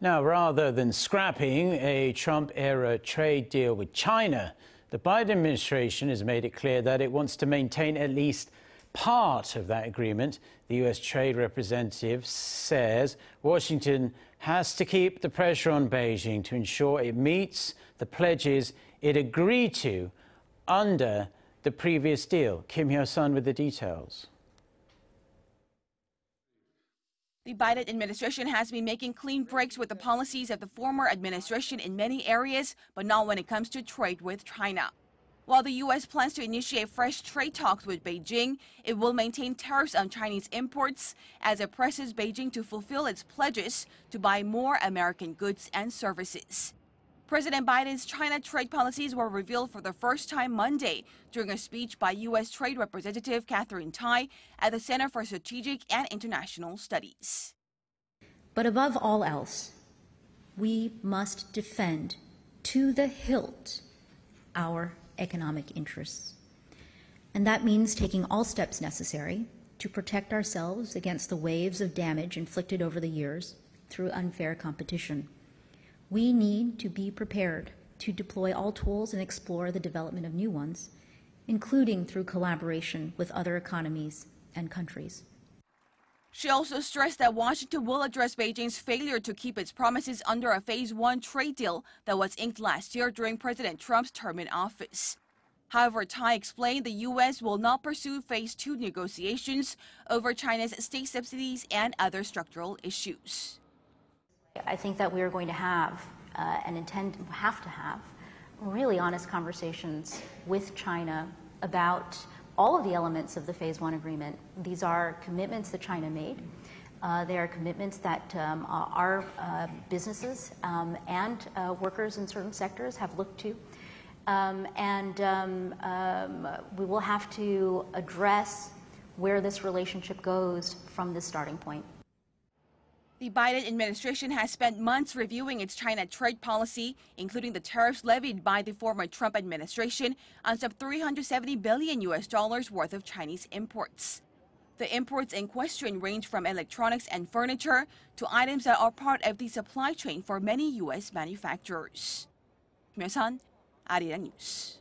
Now, rather than scrapping a Trump-era trade deal with China, the Biden administration has made it clear that it wants to maintain at least part of that agreement. The U.S. Trade Representative says Washington has to keep the pressure on Beijing to ensure it meets the pledges it agreed to under the previous deal. Kim Hyo-sun with the details. The Biden administration has been making clean breaks with the policies of the former administration in many areas, but not when it comes to trade with China. While the U.S. plans to initiate fresh trade talks with Beijing, it will maintain tariffs on Chinese imports as it presses Beijing to fulfill its pledges to buy more American goods and services. President Biden's China trade policies were revealed for the first time Monday during a speech by U.S. Trade Representative Katherine Tai at the Center for Strategic and International Studies. But above all else, we must defend to the hilt our economic interests. And that means taking all steps necessary to protect ourselves against the waves of damage inflicted over the years through unfair competition. We need to be prepared to deploy all tools and explore the development of new ones, including through collaboration with other economies and countries. She also stressed that Washington will address Beijing's failure to keep its promises under a Phase 1 trade deal that was inked last year during President Trump's term in office. However, Tai explained the U.S. will not pursue Phase 2 negotiations over China's state subsidies and other structural issues. I think that we are going to have have to have really honest conversations with China about all of the elements of the Phase 1 agreement. These are commitments that China made. They are commitments that our businesses and workers in certain sectors have looked to. We will have to address where this relationship goes from this starting point. The Biden administration has spent months reviewing its China trade policy, including the tariffs levied by the former Trump administration on some $370 billion worth of Chinese imports. The imports in question range from electronics and furniture to items that are part of the supply chain for many U.S. manufacturers. Hyo-sun, Arirang News.